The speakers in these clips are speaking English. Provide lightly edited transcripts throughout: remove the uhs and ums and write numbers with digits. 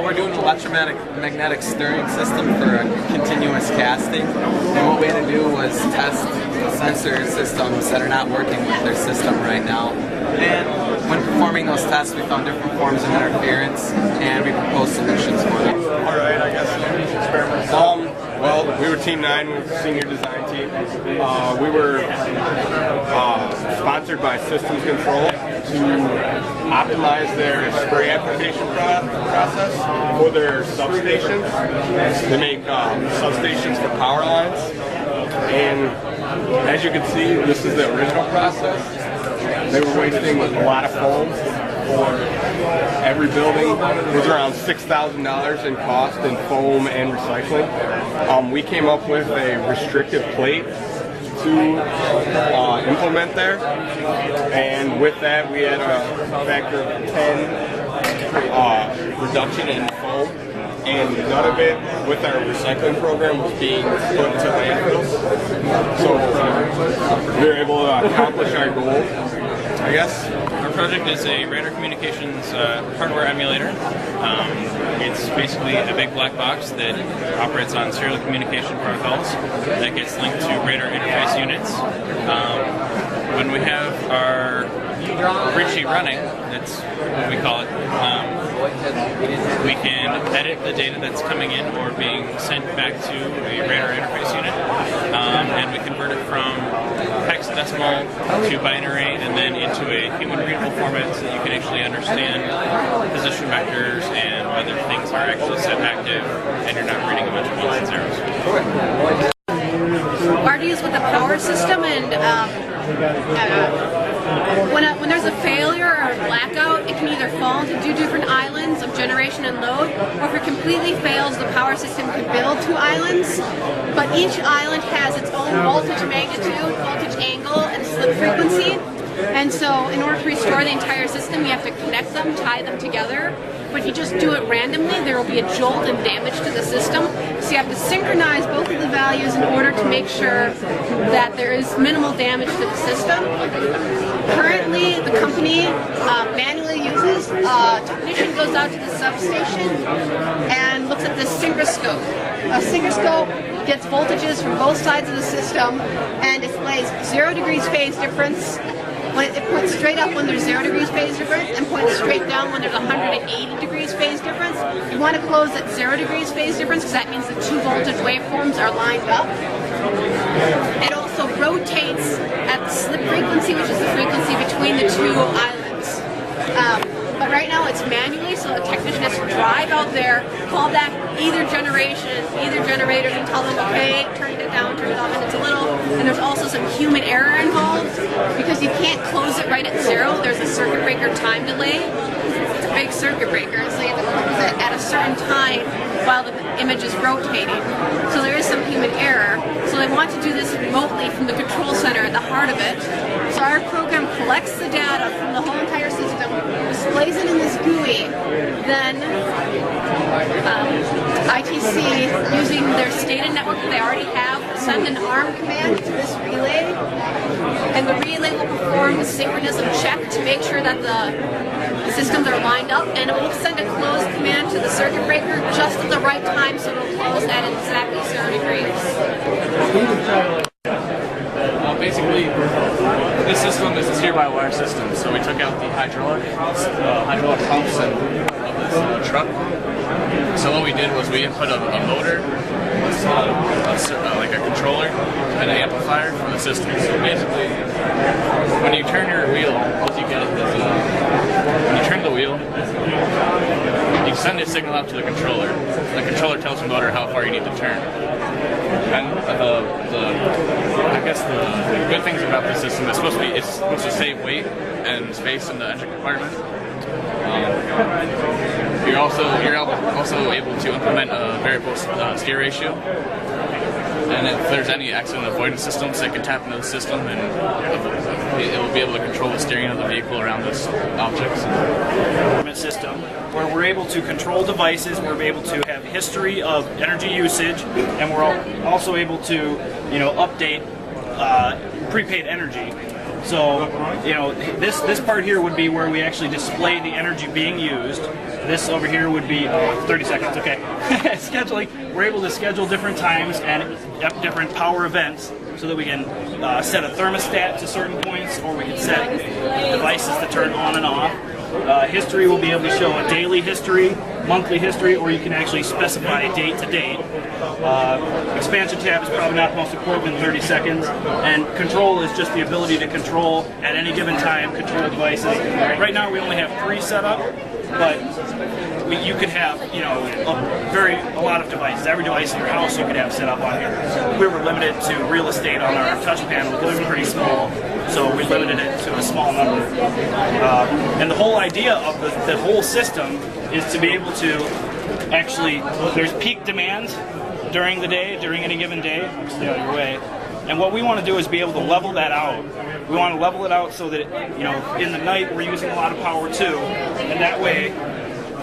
We're doing an electromagnetic stirring system for a continuous casting. And what we had to do was test sensor systems that are not working with their system right now. And when performing those tests, we found different forms of interference, and we proposed solutions for them. All right, I guess experiments. Well, we were Team 9, we were the senior design team. We were sponsored by Systems Control to optimize their spray application process for their substations. They make substations for power lines, and as you can see, this is the original process. They were wasting a lot of foam for every building. It was around $6,000 in cost in foam and recycling. We came up with a restrictive plate to implement there, and with that we had a factor of 10 reduction in foam, and none of it with our recycling program was being put into landfills. So we were able to accomplish our goal, I guess. Our project is a radar communications hardware emulator. It's basically a big black box that operates on serial communication protocols that gets linked to radar interface units. When we have our grid sheet running, that's what we call it, we can edit the data that's coming in or being sent back to a radar interface unit, and we convert it from hexadecimal to binary and then into a human readable format so that you can actually understand position vectors and whether things are actually set active and you're not reading a bunch of ones and zeros. Our deals with the power system, and when there's a failure or a blackout, it can either fall into two different islands of generation and load, or if it completely fails, the power system can build two islands, but each island has its own voltage magnitude, voltage angle, and slip frequency. And so in order to restore the entire system, you have to connect them, tie them together. But if you just do it randomly, there will be a jolt and damage to the system. So you have to synchronize both of the values in order to make sure that there is minimal damage to the system. Currently, the company manually uses, a technician goes out to the substation and looks at this synchronoscope. A synchronoscope gets voltages from both sides of the system and displays 0 degrees phase difference. When it points straight up when there's 0 degrees phase difference and points straight down when there's 180 degrees phase difference. You want to close at 0 degrees phase difference because that means the two voltage waveforms are lined up. It also rotates at the slip frequency, which is the frequency between the two islands. But right now it's manually, so the technician has to drive out there, call back either generators and tell them, okay, turn it down, turn it off, and it's a little, and there's also some human error involved because you can't close it right at 0. There's a circuit breaker time delay. It's a big circuit breaker, so you have to close it at a certain time while the image is rotating. So there is some human error. So they want to do this remotely from the control center at the heart of it. So our program collects the data from the whole entire system, displays it in this GUI, then ITC, using their stated network that they already have, will send an ARM command to this relay, and the relay will perform a synchronism check to make sure that the systems are lined up, and it will send a close command to the circuit breaker just at the right time so it will close at exactly 0 degrees. Basically, this system is a steer-by-wire system, so we took out the hydraulic pumps of this truck. So what we did was we input a motor, like a controller, and an amplifier from the system. So basically, when you turn your wheel, what you get is when you turn the wheel, you send a signal out to the controller. The controller tells the motor how far you need to turn. And I guess the good things about this system is it's supposed to save weight and space in the engine compartment. You're also able to implement a variable steer ratio. And if there's any accident avoidance systems, they can tap into the system and it will be able to control the steering of the vehicle around those objects. System where we're able to control devices, we're able to have history of energy usage, and we're also able to, update prepaid energy. So, you know, this part here would be where we actually display the energy being used. This over here would be 30 seconds. Okay, scheduling. We're able to schedule different times and different power events so that we can set a thermostat to certain points, or we can set devices to turn on and off. History will be able to show a daily history, monthly history, or you can actually specify date to date. Expansion tab is probably not the most important in 30 seconds, and control is just the ability to control at any given time, control devices. Right now we only have 3 set up, but you could have, you know, a lot of devices. Every device in your house you could have set up on here. We were limited to real estate on our touch panel because it's pretty small, so we limited it to a small number. And the whole idea of the whole system is to be able to actually, there's peak demand during the day, during any given day. Stay out of your way. And what we want to do is be able to level that out. We want to level it out so that, you know, in the night we're using a lot of power too, and that way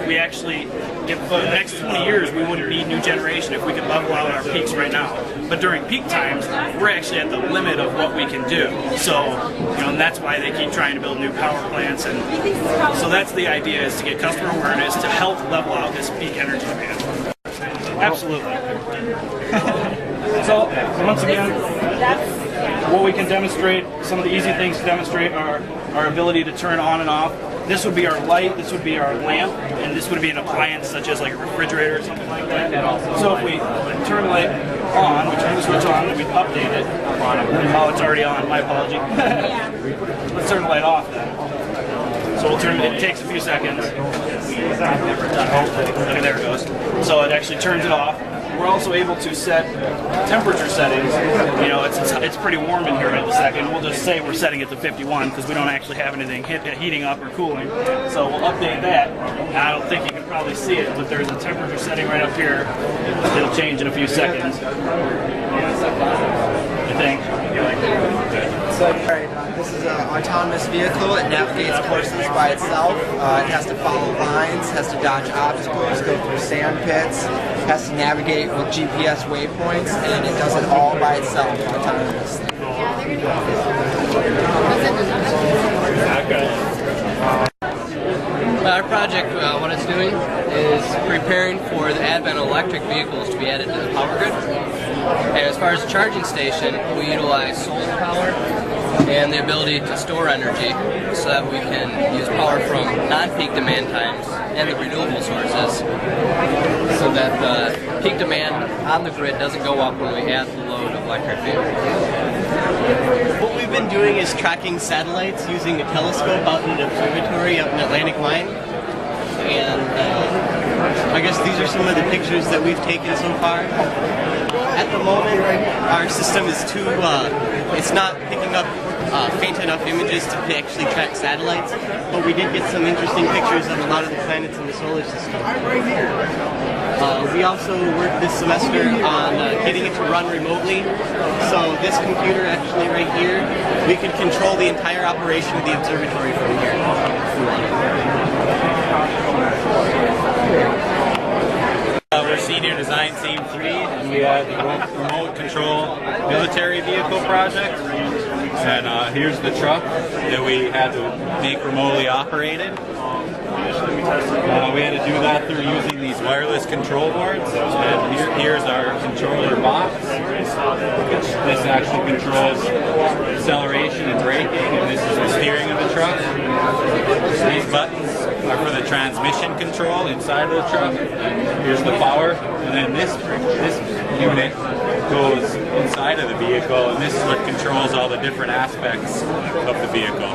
we actually, if for the next 20 years we wouldn't need new generation if we could level out our peaks right now. But during peak times, we're actually at the limit of what we can do. So, you know, and that's why they keep trying to build new power plants. And so that's the idea, is to get customer awareness to help level out this peak energy demand. Absolutely. So, once again, what we can demonstrate, some of the easy things to demonstrate are our ability to turn on and off. This would be our light, this would be our lamp, and this would be an appliance such as like a refrigerator or something like that. So if we turn the light on, we turn the switch on, and we update it. Oh, it's already on, my apology. Let's turn the light off then. So we'll turn it takes a few seconds. Okay, there it goes. So it actually turns it off. We're also able to set temperature settings. You know, it's pretty warm in here right this second. We'll just say we're setting it to 51 because we don't actually have anything heating up or cooling. So we'll update that. And I don't think you can probably see it, but there's a temperature setting right up here. It'll change in a few seconds, I think. Alright, this is an autonomous vehicle. It navigates courses by itself. It has to follow lines, has to dodge obstacles, go through sand pits, has to navigate with GPS waypoints, and it does it all by itself autonomously. Our project, what it's doing is preparing for the advent of electric vehicles to be added to the power grid. And as far as the charging station, we utilize solar power and the ability to store energy so that we can use power from non-peak demand times and the renewable sources so that the peak demand on the grid doesn't go up when we add the load of electric vehicles. What we've been doing is tracking satellites using a telescope out in an observatory up in Atlantic Mine. And I guess these are some of the pictures that we've taken so far. At the moment, our system is too, it's not picking up faint enough images to actually track satellites, but we did get some interesting pictures of a lot of the planets in the solar system. We also worked this semester on getting it to run remotely. So this computer actually right here, we could control the entire operation of the observatory from here. We're Senior Design Team 3, and we have the remote control military vehicle project. And here's the truck that we had to make remotely operated. We had to do that through using these wireless control boards. And here's our controller box. This actually controls acceleration and braking, and this is the steering of the truck. These buttons are for the transmission control inside of the truck. Here's the power, and then this unit goes inside of the vehicle, and this is what controls all the different aspects of the vehicle.